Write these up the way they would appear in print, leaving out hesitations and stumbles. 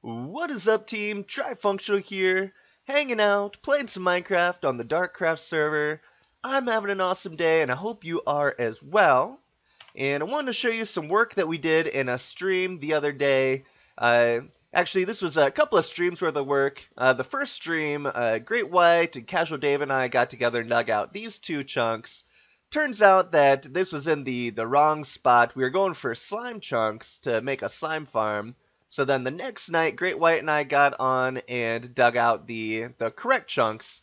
What is up, team? Trifunctional here, hanging out, playing some Minecraft on the Darkcraft server. I'm having an awesome day, and I hope you are as well. And I wanted to show you some work that we did in a stream the other day. Actually, this was a couple of streams worth of work. The first stream, Great White and Casual Dave and I got together and dug out these two chunks. Turns out that this was in the wrong spot. We were going for slime chunks to make a slime farm. So then the next night, Great White and I got on and dug out the correct chunks,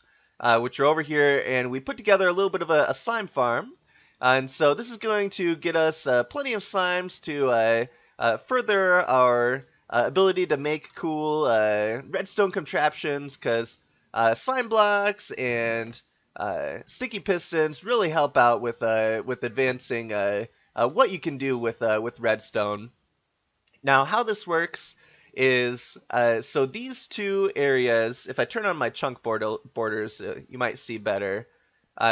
which are over here, and we put together a little bit of a slime farm. And so this is going to get us plenty of slimes to further our ability to make cool redstone contraptions, because slime blocks and sticky pistons really help out with advancing what you can do with redstone. Now, how this works is, so these two areas, if I turn on my chunk borders, you might see better.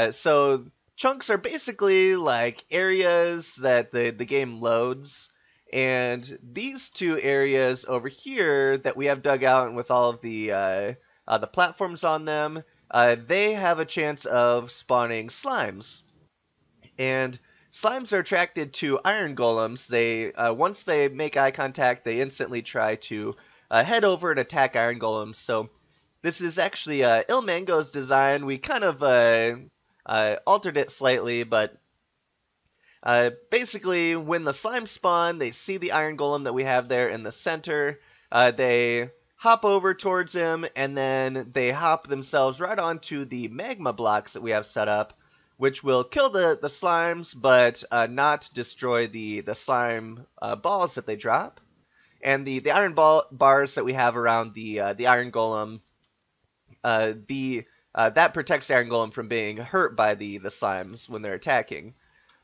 So chunks are basically like areas that the game loads, and these two areas over here that we have dug out and with all of the platforms on them, they have a chance of spawning slimes. And slimes are attracted to iron golems. They once they make eye contact, they instantly try to head over and attack iron golems. So this is actually Ilmango's design. We kind of altered it slightly, but basically when the slimes spawn, they see the iron golem that we have there in the center. They hop over towards him, and then they hop themselves right onto the magma blocks that we have set up, which will kill the slimes, but not destroy the slime balls that they drop. And the iron bars that we have around the iron golem, that protects the iron golem from being hurt by the slimes when they're attacking.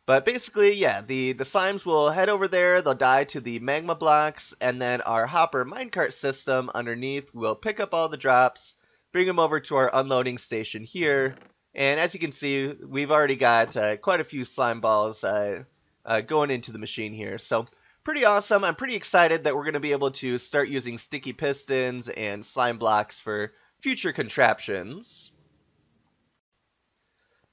But basically, yeah, the slimes will head over there, they'll die to the magma blocks, and then our hopper minecart system underneath will pick up all the drops, bring them over to our unloading station here. And as you can see, we've already got quite a few slime balls going into the machine here. So pretty awesome. I'm pretty excited that we're going to be able to start using sticky pistons and slime blocks for future contraptions.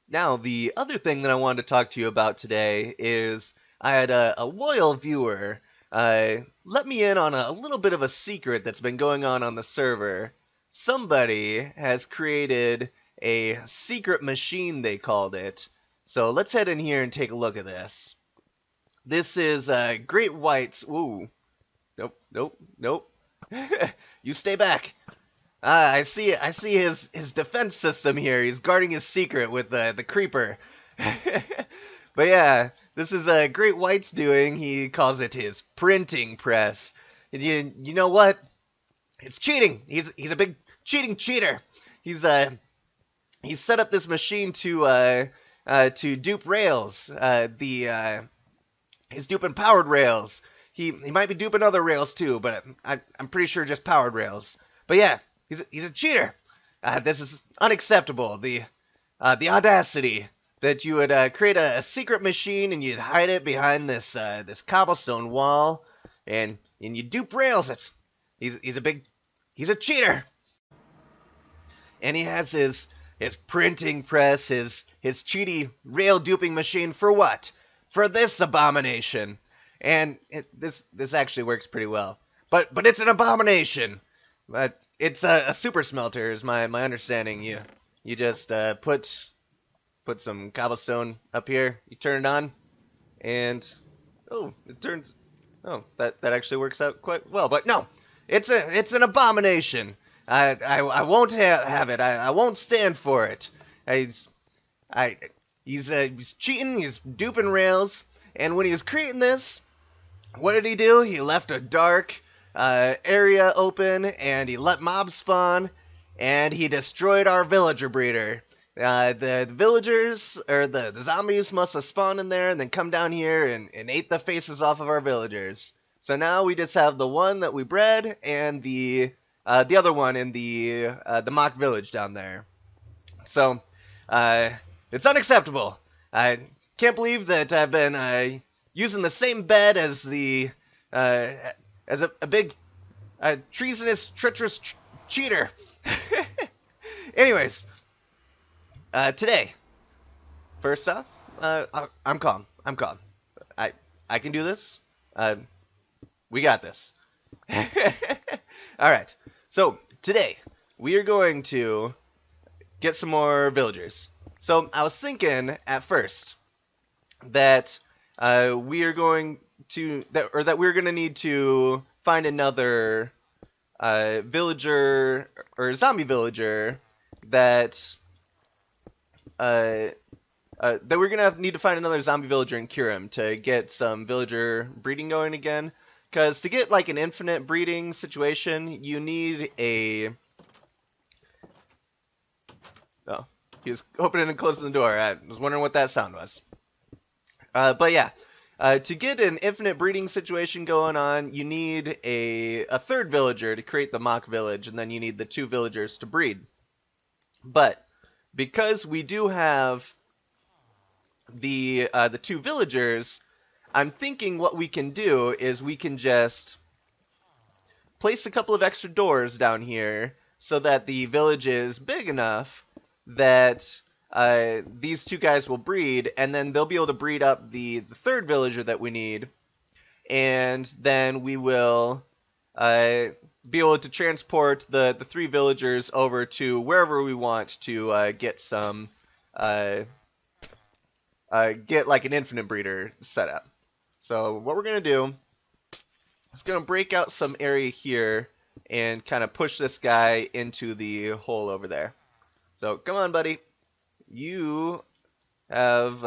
Now, the other thing that I wanted to talk to you about today is I had a loyal viewer let me in on a little bit of a secret that's been going on the server. Somebody has created a secret machine, they called it. So let's head in here and take a look at this. This is Great White's. Ooh, nope. You stay back. I see his defense system here. He's guarding his secret with the creeper. But yeah, this is Great White's doing. He calls it his printing press. And you know what? It's cheating. He's a big cheater. He's set up this machine to dupe rails. He's duping powered rails. He might be duping other rails too, but I'm pretty sure just powered rails. But yeah, he's a cheater. This is unacceptable. The audacity that you would create a secret machine and you'd hide it behind this cobblestone wall, and you dupe rails. He's a cheater. And he has his printing press, his cheaty rail duping machine for what? For this abomination. And this actually works pretty well. But it's an abomination. But it's a super smelter is my understanding. You just put some cobblestone up here, you turn it on, and that actually works out quite well. But no, it's an abomination. I won't have it. I won't stand for it. He's cheating. He's duping rails. And when he was creating this, what did he do? He left a dark area open, and he let mobs spawn, and he destroyed our villager breeder. The villagers, or the zombies, must have spawned in there and then come down here and ate the faces off of our villagers. So now we just have the one that we bred and the other one in the mock village down there. So it's unacceptable. I can't believe that I've been using the same bed as the as a big treasonous, treacherous cheater. Anyways, today, first off, I'm calm. I'm calm. I can do this. We got this. Alright, so today we are going to get some more villagers. So I was thinking at first that we are going to that we're going to need to find another villager or zombie villager that that we're gonna need to find another zombie villager and cure him to get some villager breeding going again. Because to get like an infinite breeding situation, you need a... Oh, he was opening and closing the door. I was wondering what that sound was. But yeah, to get an infinite breeding situation going on, you need a third villager to create the mock village, and then you need the 2 villagers to breed. But because we do have the 2 villagers, I'm thinking what we can do is we can just place a couple of extra doors down here so that the village is big enough that these 2 guys will breed, and then they'll be able to breed up the 3rd villager that we need, and then we will be able to transport the 3 villagers over to wherever we want to get some get like an infinite breeder set up. So what we're gonna do is gonna break out some area here and kind of push this guy into the hole over there. So come on, buddy, you have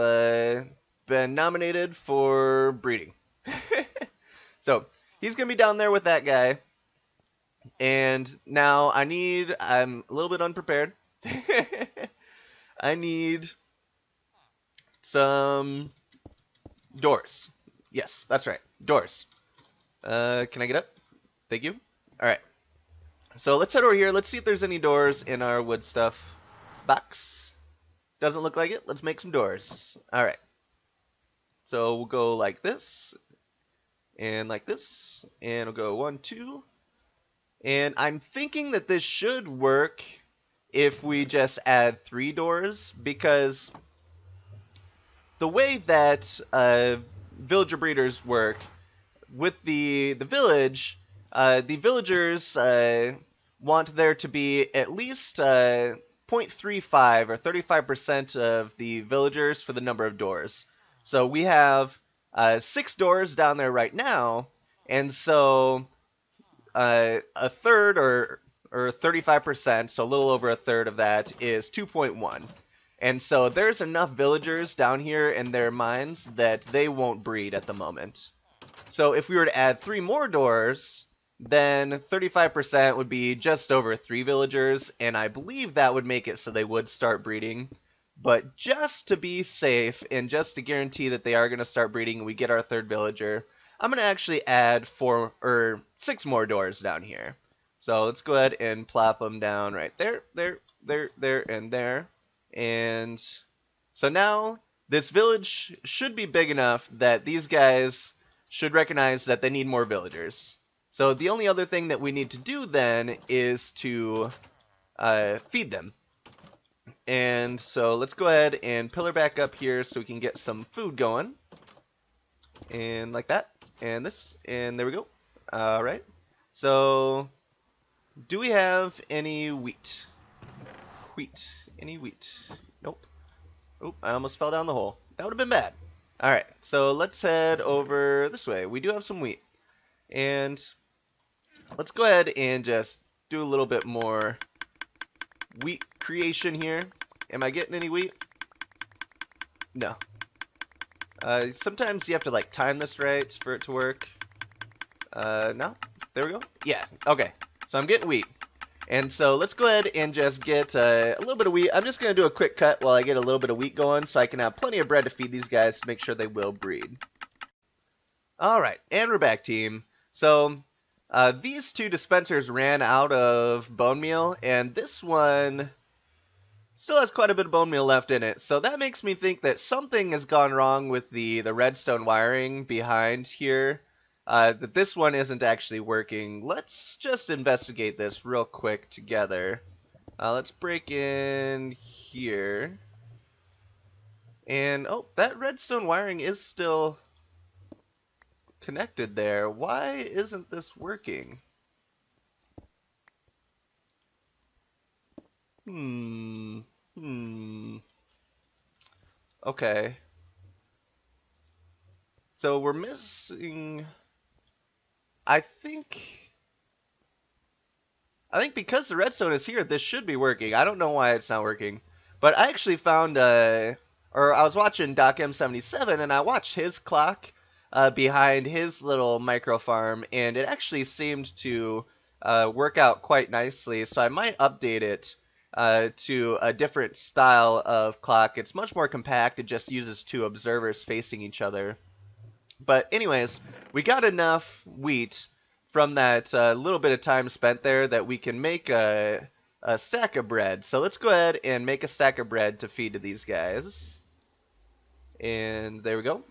been nominated for breeding. So he's gonna be down there with that guy. And now I'm a little bit unprepared. I need some doors. Yes, that's right. Doors. Can I get up? Thank you. Alright. So let's head over here. Let's see if there's any doors in our wood stuff box. Doesn't look like it. Let's make some doors. Alright. So we'll go like this. And like this. And we'll go 1, 2. And I'm thinking that this should work if we just add 3 doors, because the way that villager breeders work with the village, the villagers want there to be at least 0.35 or 35% of the villagers for the number of doors. So we have 6 doors down there right now, and so a third or 35%, so a little over a third of that is 2.1. And so there's enough villagers down here in their mines that they won't breed at the moment. So if we were to add 3 more doors, then 35% would be just over 3 villagers, and I believe that would make it so they would start breeding. But just to be safe, and just to guarantee that they are going to start breeding and we get our 3rd villager, I'm going to actually add 6 more doors down here. So let's go ahead and plop them down right there, there, and there. And so now this village should be big enough that these guys should recognize that they need more villagers. So the only other thing that we need to do then is to feed them. And so let's go ahead and pillar back up here so we can get some food going. And like that. And this. And there we go. Alright. So do we have any wheat? Any wheat? Nope. Oop, I almost fell down the hole. That would have been bad. Alright, so let's head over this way. We do have some wheat. And let's go ahead and just do a little bit more wheat creation here. Am I getting any wheat? No. Sometimes you have to like time this right for it to work. No? There we go. Yeah, okay. So I'm getting wheat. And so let's go ahead and just get a little bit of wheat. I'm just going to do a quick cut while I get a little bit of wheat going so I can have plenty of bread to feed these guys to make sure they will breed. Alright, and we're back, team. So these 2 dispensers ran out of bone meal, and this one still has quite a bit of bone meal left in it. So that makes me think that something has gone wrong with the redstone wiring behind here. that this one isn't actually working. Let's just investigate this real quick together. Let's break in here. And, oh, that redstone wiring is still connected there. Why isn't this working? Okay. So we're missing... I think because the redstone is here, this should be working. I don't know why it's not working. But I actually found, or I was watching Doc M77, and I watched his clock behind his little micro farm, and it actually seemed to work out quite nicely. So I might update it to a different style of clock. It's much more compact. It just uses two observers facing each other. But anyways, we got enough wheat from that little bit of time spent there that we can make a stack of bread. So let's go ahead and make a stack of bread to feed to these guys. And there we go.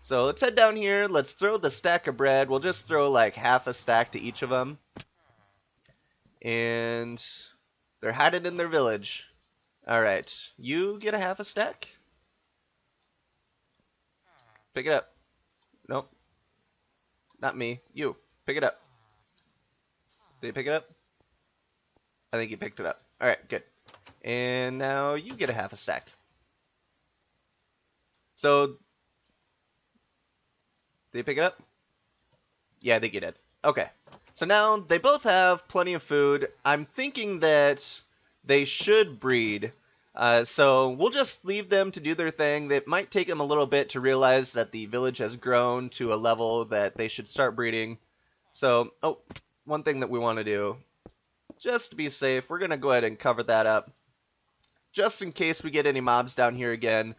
So let's head down here. Let's throw the stack of bread. We'll just throw like half a stack to each of them. And they're hiding in their village. Alright, you get a half a stack. Pick it up. Nope. Not me. You. Pick it up. Did you pick it up? I think you picked it up. Alright, good. And now you get a half a stack. So, did you pick it up? Yeah, I think you did. Okay. So now they both have plenty of food. I'm thinking that they should breed. So we'll just leave them to do their thing. It might take them a little bit to realize that the village has grown to a level that they should start breeding. So, oh, one thing that we want to do, just to be safe, we're going to go ahead and cover that up. Just in case we get any mobs down here again,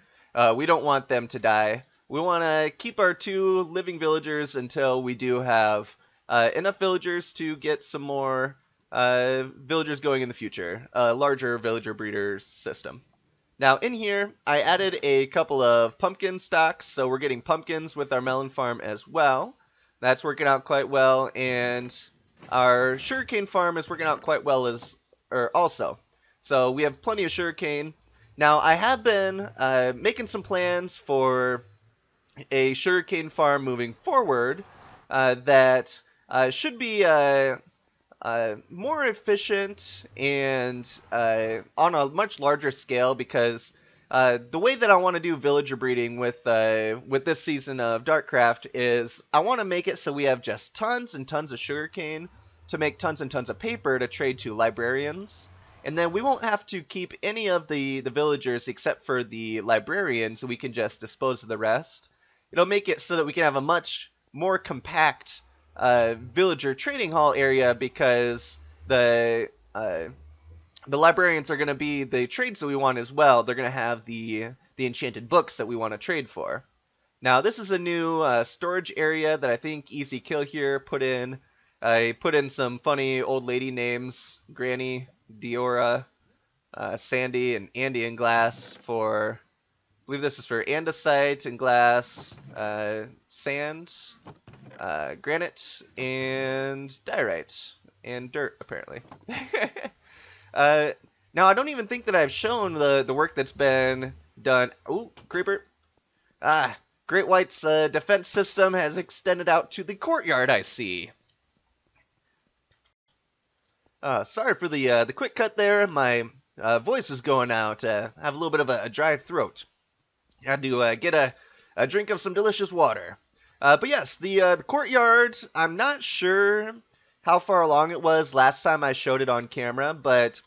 we don't want them to die. We want to keep our 2 living villagers until we do have enough villagers to get some more villagers going in the future, a larger villager breeder system. Now in here, I added a couple of pumpkin stocks, so we're getting pumpkins with our melon farm as well. That's working out quite well, and our sugarcane farm is working out quite well also. So we have plenty of sugarcane. Now I have been making some plans for a sugarcane farm moving forward that should be more efficient and on a much larger scale, because the way that I want to do villager breeding with this season of Darkcraft is I want to make it so we have just tons and tons of sugarcane to make tons and tons of paper to trade to librarians, and then we won't have to keep any of the villagers except for the librarians, so we can just dispose of the rest. It'll make it so that we can have a much more compact villager trading hall area, because the librarians are going to be the trades that we want as well. They're going to have the enchanted books that we want to trade for. Now this is a new storage area that I think Easy Kill here put in. I put in some funny old lady names: Granny, Diora, Sandy, and Andy in glass for, I believe this is for andesite and glass, sand, granite, and diorite, and dirt, apparently. Now, I don't even think that I've shown the work that's been done. Ooh, creeper. Great White's defense system has extended out to the courtyard, I see. Sorry for the quick cut there. My voice is going out. I have a little bit of a dry throat. Had to get a drink of some delicious water. But yes, the courtyard, I'm not sure how far along it was last time I showed it on camera, but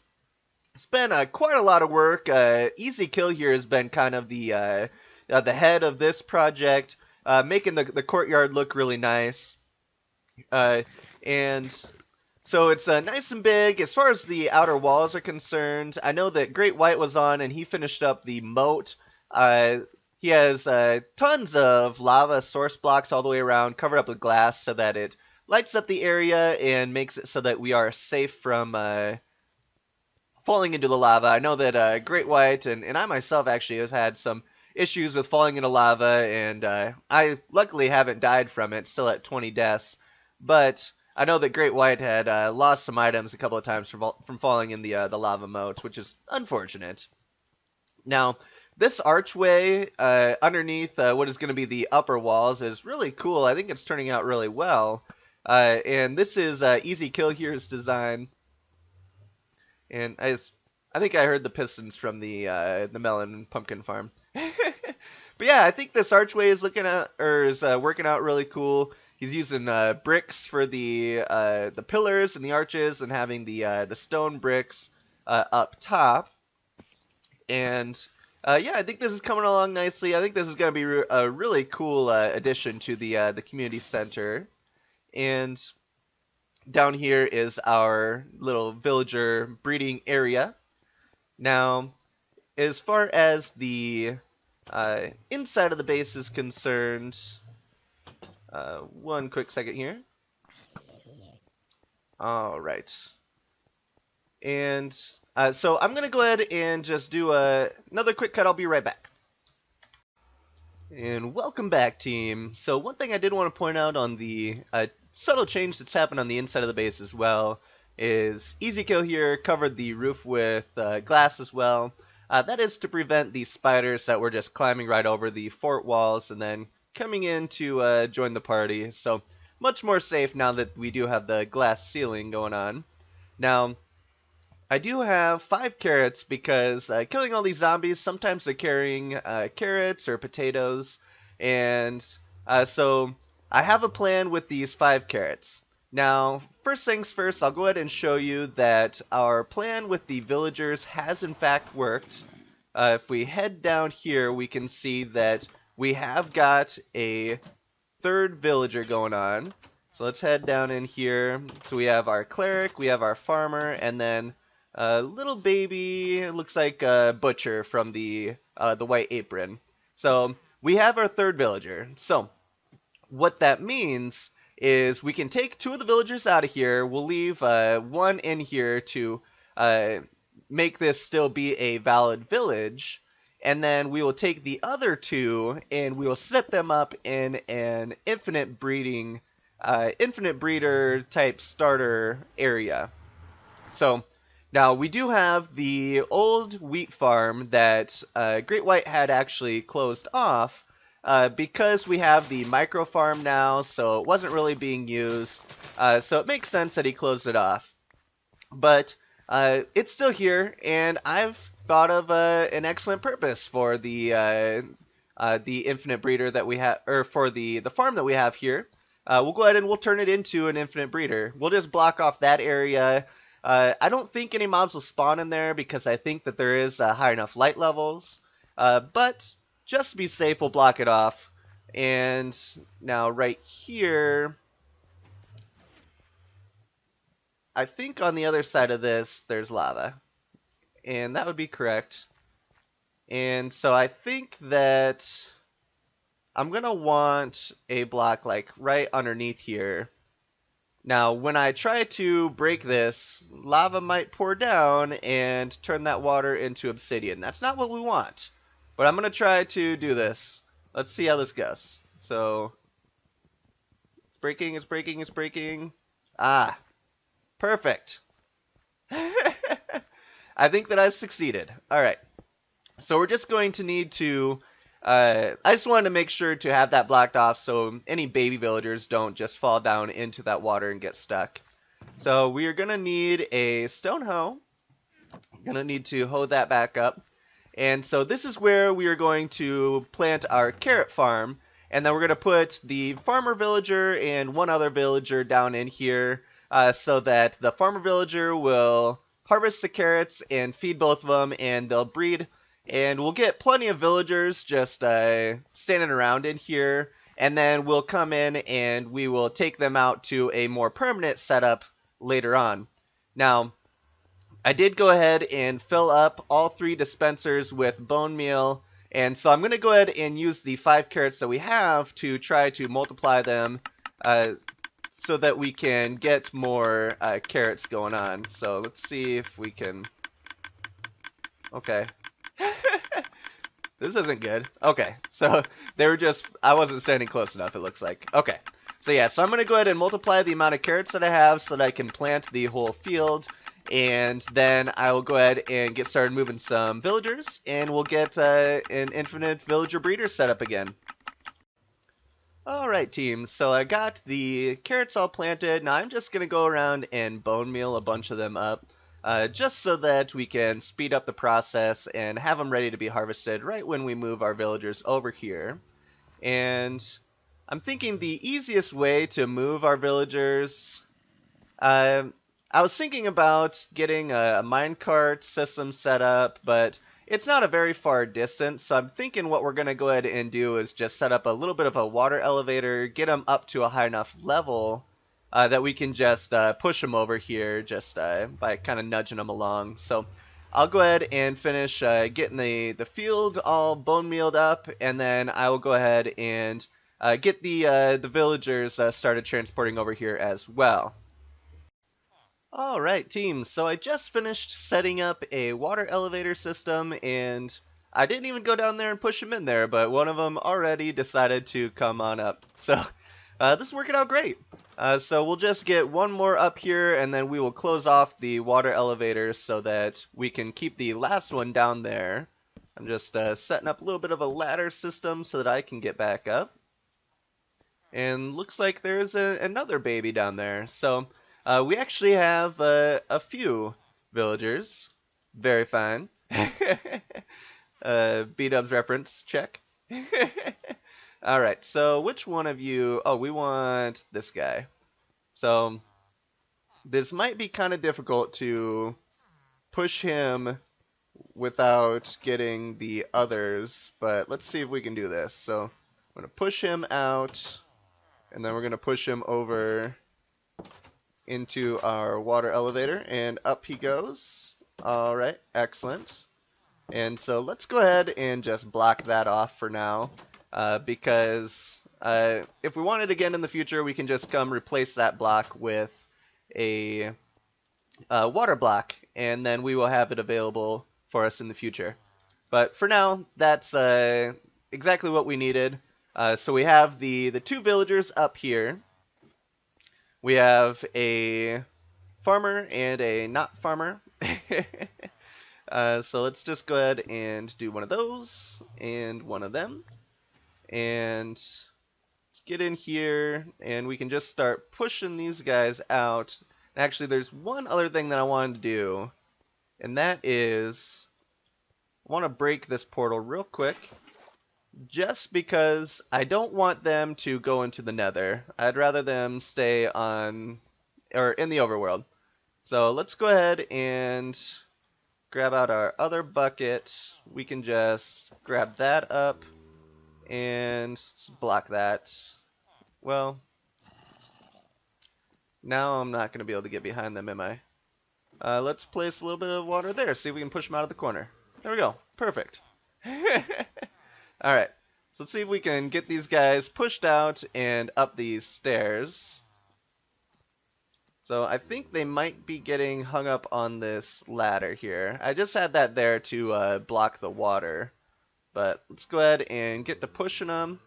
it's been quite a lot of work. Easy Kill here has been kind of the head of this project, making the courtyard look really nice. And so it's nice and big. As far as the outer walls are concerned, I know that Great White was on and he finished up the moat. He has tons of lava source blocks all the way around, covered up with glass, so that it lights up the area and makes it so that we are safe from falling into the lava. I know that Great White and I myself actually have had some issues with falling into lava, and I luckily haven't died from it, still at 20 deaths. But I know that Great White had lost some items a couple of times from falling in the lava moat, which is unfortunate. Now, this archway underneath what is going to be the upper walls is really cool. I think it's turning out really well. And this is Easy Kill Here's design. And I think I heard the pistons from the melon and pumpkin farm. But yeah, I think this archway is working out really cool. He's using bricks for the pillars and the arches, and having the stone bricks up top. And yeah, I think this is coming along nicely. I think this is going to be a really cool addition to the community center. And down here is our little villager breeding area. Now, as far as the inside of the base is concerned, one quick second here. All right. And so I'm going to go ahead and just do another quick cut. I'll be right back. And welcome back, team. So one thing I did want to point out on the subtle change that's happened on the inside of the base as well is Easy Kill here covered the roof with glass as well. That is to prevent the spiders that were just climbing right over the fort walls and then coming in to join the party. So much more safe now that we do have the glass ceiling going on. Now, I do have 5 carrots because killing all these zombies, sometimes they're carrying carrots or potatoes. And so I have a plan with these 5 carrots. Now, first things first, I'll go ahead and show you that our plan with the villagers has in fact worked. If we head down here, we can see that we have got a 3rd villager going on. So let's head down in here. So we have our cleric, we have our farmer, and then a little baby, it looks like a butcher from the white apron. So we have our 3rd villager. So what that means is we can take 2 of the villagers out of here. We'll leave 1 in here to make this still be a valid village. And then we will take the other 2 and we will set them up in an infinite breeder type starter area. So now we do have the old wheat farm that Great White had actually closed off. Because we have the micro farm now, so it wasn't really being used, so it makes sense that he closed it off. But it's still here, and I've thought of an excellent purpose for the infinite breeder that we have, or for the farm that we have here. We'll go ahead and we'll turn it into an infinite breeder. We'll just block off that area. I don't think any mobs will spawn in there because I think that there is high enough light levels, but just to be safe, we'll block it off. And now right here, I think on the other side of this, there's lava. And that would be correct. And so I think that I'm going to want a block like right underneath here. Now, when I try to break this, lava might pour down and turn that water into obsidian. That's not what we want. But I'm going to try to do this. Let's see how this goes. So, it's breaking, it's breaking, it's breaking. Ah, perfect. I think that I succeeded. Alright. So we're just going to need to... I just wanted to make sure to have that blocked off so any baby villagers don't just fall down into that water and get stuck. So we are going to need a stone hoe. Going to need to hoe that back up. And so this is where we are going to plant our carrot farm. And then we're going to put the farmer villager and 1 other villager down in here so that the farmer villager will harvest the carrots and feed both of them, and they'll breed. And we'll get plenty of villagers just standing around in here. And then we'll come in and we will take them out to a more permanent setup later on. Now, I did go ahead and fill up all 3 dispensers with bone meal. And so I'm going to go ahead and use the 5 carrots that we have to try to multiply them so that we can get more carrots going on. So let's see if we can... Okay. This isn't good. Okay, so they were just, I wasn't standing close enough, it looks like. Okay, so yeah, so I'm going to go ahead and multiply the amount of carrots that I have so that I can plant the whole field. And then I will go ahead and get started moving some villagers, and we'll get an infinite villager breeder set up again. Alright team, so I got the carrots all planted. Now I'm just going to go around and bone meal a bunch of them up. Just so that we can speed up the process and have them ready to be harvested right when we move our villagers over here. And I'm thinking the easiest way to move our villagers, I was thinking about getting a minecart system set up, but it's not a very far distance, so I'm thinking what we're going to go ahead and do is just set up a little bit of a water elevator, get them up to a high enough level that we can just push them over here just by kind of nudging them along. So I'll go ahead and finish getting the field all bone mealed up, and then I will go ahead and get the villagers started transporting over here as well. Alright team, so I just finished setting up a water elevator system, and I didn't even go down there and push them in there, but one of them already decided to come on up. So this is working out great. So we'll just get one more up here, and then we will close off the water elevator so that we can keep the last one down there. I'm just setting up a little bit of a ladder system so that I can get back up. And looks like there's another baby down there. So we actually have a few villagers. Very fine. B-dubs reference, check. Alright, so which one of you... Oh, we want this guy. So this might be kind of difficult to push him without getting the others, but let's see if we can do this. So I'm going to push him out, and then we're going to push him over into our water elevator, and up he goes. Alright, excellent. And so let's go ahead and just block that off for now, because if we want it again in the future, we can just come replace that block with a water block, and then we will have it available for us in the future. But for now, that's exactly what we needed. So we have the two villagers up here. We have a farmer and a not farmer. So let's just go ahead and do one of those and one of them. And let's get in here, and we can just start pushing these guys out. Actually, there's one other thing that I wanted to do, and that is I want to break this portal real quick, just because I don't want them to go into the Nether. I'd rather them stay on, or in the overworld. So let's go ahead and grab out our other bucket. We can just grab that up and block that. Well, now I'm not going to be able to get behind them, am I? Let's place a little bit of water there, see if we can push them out of the corner. There we go. Perfect. Alright, so let's see if we can get these guys pushed out and up these stairs. So I think they might be getting hung up on this ladder here. I just had that there to block the water. But let's go ahead and get to pushing them.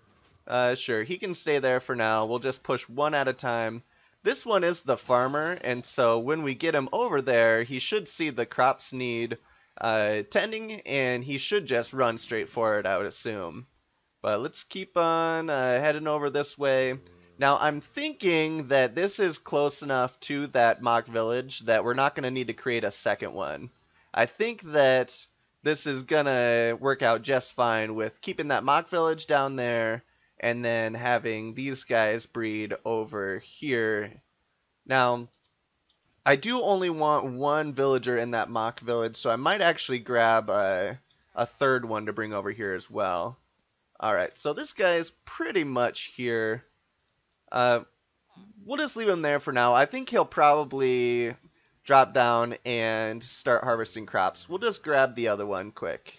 Sure, he can stay there for now. We'll just push one at a time. This one is the farmer, and so when we get him over there, he should see the crops need tending, and he should just run straight for it, I would assume. But let's keep on heading over this way. Now, I'm thinking that this is close enough to that mock village that we're not going to need to create a second one. I think that this is going to work out just fine with keeping that mock village down there and then having these guys breed over here. Now, I do only want one villager in that mock village, so I might actually grab a third one to bring over here as well. Alright, so this guy's pretty much here. We'll just leave him there for now. I think he'll probably drop down and start harvesting crops. We'll just grab the other one quick.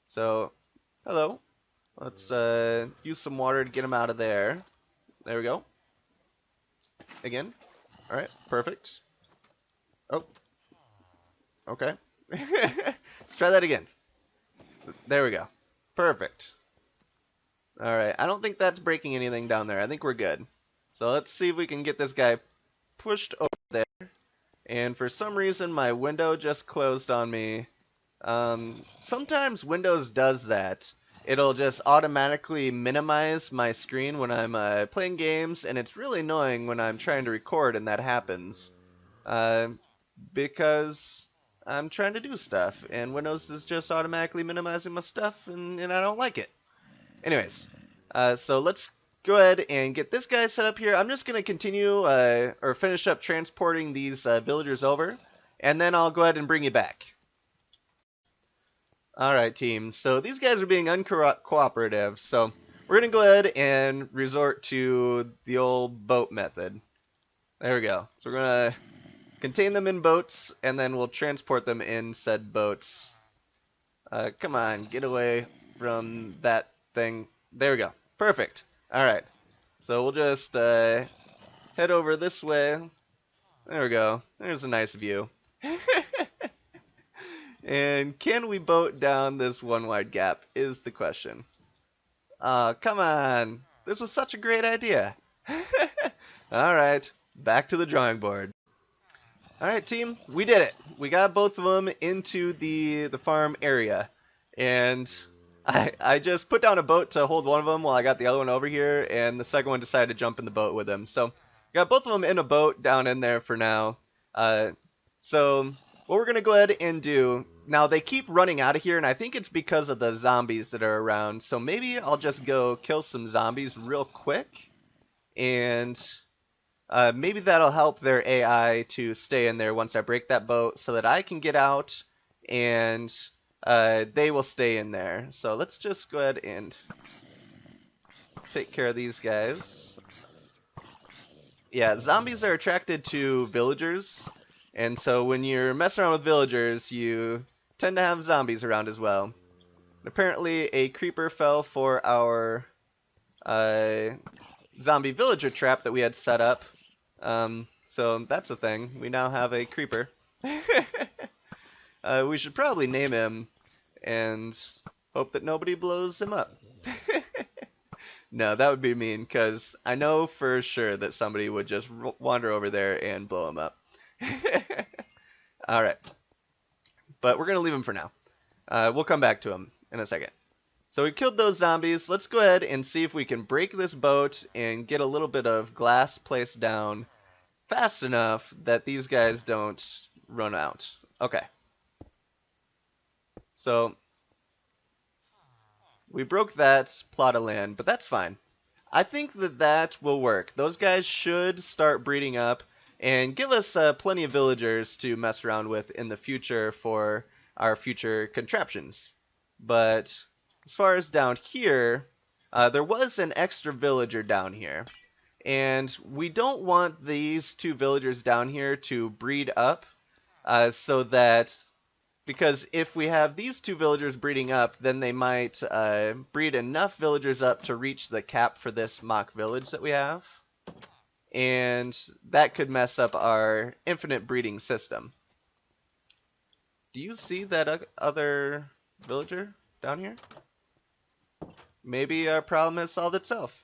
So, hello. Let's use some water to get him out of there. There we go. Again. Alright, perfect. Oh. Okay. Let's try that again. There we go. Perfect. Alright, I don't think that's breaking anything down there. I think we're good. So let's see if we can get this guy pushed over there. And for some reason, my window just closed on me. Sometimes Windows does that. It'll just automatically minimize my screen when I'm playing games, and it's really annoying when I'm trying to record and that happens. Because I'm trying to do stuff, and Windows is just automatically minimizing my stuff, and I don't like it. Anyways, so let's go ahead and get this guy set up here. I'm just going to continue or finish up transporting these villagers over, and then I'll go ahead and bring you back. Alright, team. So these guys are being uncooperative, so we're going to go ahead and resort to the old boat method. There we go. So we're going to contain them in boats, and then we'll transport them in said boats. Come on, get away from that thing. There we go. Perfect. Alright. So we'll just head over this way. There we go. There's a nice view. And can we boat down this one wide gap is the question. Come on. This was such a great idea. Alright, back to the drawing board. Alright, team, we did it. We got both of them into the farm area. And I just put down a boat to hold one of them while I got the other one over here, and the second one decided to jump in the boat with him. So, got both of them in a boat down in there for now. So, what we're going to go ahead and do, now they keep running out of here, and I think it's because of the zombies that are around. So, maybe I'll just go kill some zombies real quick, and maybe that'll help their AI to stay in there once I break that boat so that I can get out, and they will stay in there. So let's just go ahead and take care of these guys. Yeah, zombies are attracted to villagers, and so when you're messing around with villagers, you tend to have zombies around as well. Apparently, a creeper fell for our zombie villager trap that we had set up. So that's a thing. We now have a creeper. We should probably name him and hope that nobody blows him up. No, that would be mean, because I know for sure that somebody would just wander over there and blow him up. Alright. But we're going to leave him for now. We'll come back to him in a second. So we killed those zombies. Let's go ahead and see if we can break this boat and get a little bit of glass placed down fast enough that these guys don't run out. Okay. So we broke that plot of land, but that's fine. I think that that will work. Those guys should start breeding up and give us plenty of villagers to mess around with in the future for our future contraptions. But as far as down here, there was an extra villager down here. And we don't want these two villagers down here to breed up so that, because if we have these two villagers breeding up, then they might breed enough villagers up to reach the cap for this mock village that we have. And that could mess up our infinite breeding system. Do you see that other villager down here? Maybe our problem has solved itself.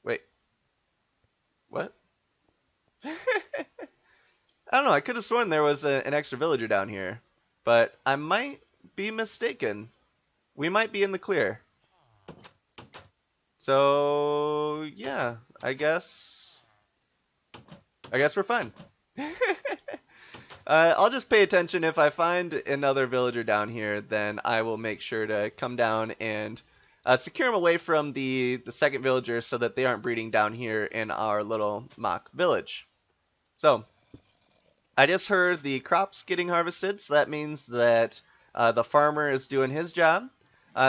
Wait. What? I don't know. I could have sworn there was an extra villager down here. But I might be mistaken. We might be in the clear. So, yeah. I guess we're fine. I'll just pay attention. If I find another villager down here, then I will make sure to come down and secure them away from the second villager so that they aren't breeding down here in our little mock village. So, I just heard the crops getting harvested, so that means that the farmer is doing his job.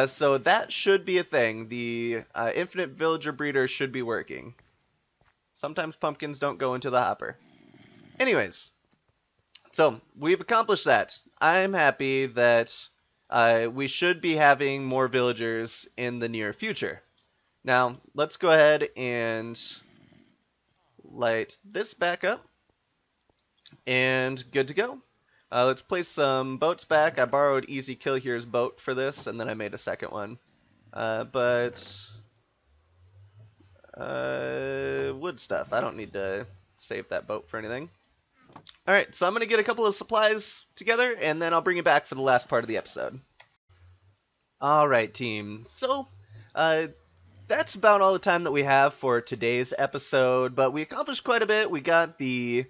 So that should be a thing. The infinite villager breeder should be working. Sometimes pumpkins don't go into the hopper. Anyways, so we've accomplished that. I'm happy that we should be having more villagers in the near future. Now, let's go ahead and light this back up. And good to go. Let's place some boats back. I borrowed Easy Kill Here's boat for this, and then I made a second one. Wood stuff. I don't need to save that boat for anything. Alright, so I'm going to get a couple of supplies together, and then I'll bring you back for the last part of the episode. Alright, team. So, that's about all the time that we have for today's episode, but we accomplished quite a bit. We got the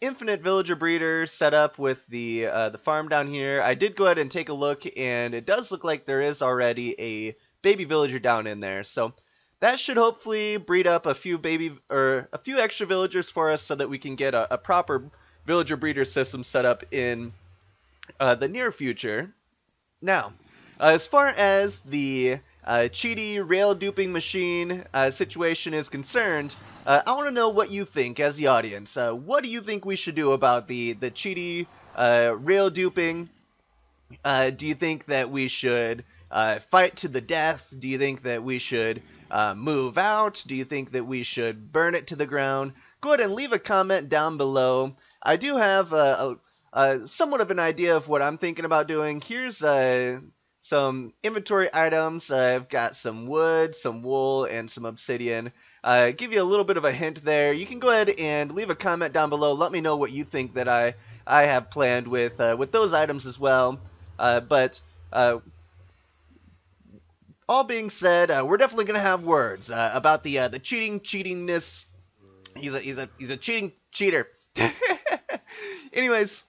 infinite villager breeder set up with the farm down here. I did go ahead and take a look, and it does look like there is already a baby villager down in there. So that should hopefully breed up a few extra villagers for us, so that we can get a proper villager breeder system set up in the near future. Now, as far as the cheaty rail duping machine situation is concerned, I want to know what you think as the audience. What do you think we should do about the cheaty rail duping? Do you think that we should fight to the death? Do you think that we should move out? Do you think that we should burn it to the ground? Go ahead and leave a comment down below. I do have somewhat of an idea of what I'm thinking about doing. Here's some inventory items. I've got some wood, some wool, and some obsidian. Give you a little bit of a hint there. You can go ahead and leave a comment down below. Let me know what you think that I have planned with those items as well. All being said, we're definitely gonna have words about the cheatingness. He's a cheating cheater. Anyways.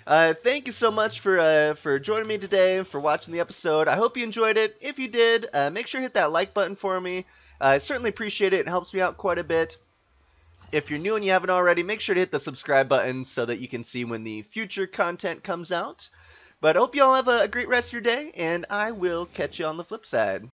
Thank you so much for joining me today and for watching the episode. I hope you enjoyed it. If you did, make sure to hit that like button for me. I certainly appreciate it. It helps me out quite a bit. If you're new and you haven't already, make sure to hit the subscribe button so that you can see when the future content comes out. But I hope you all have a great rest of your day, and I will catch you on the flip side.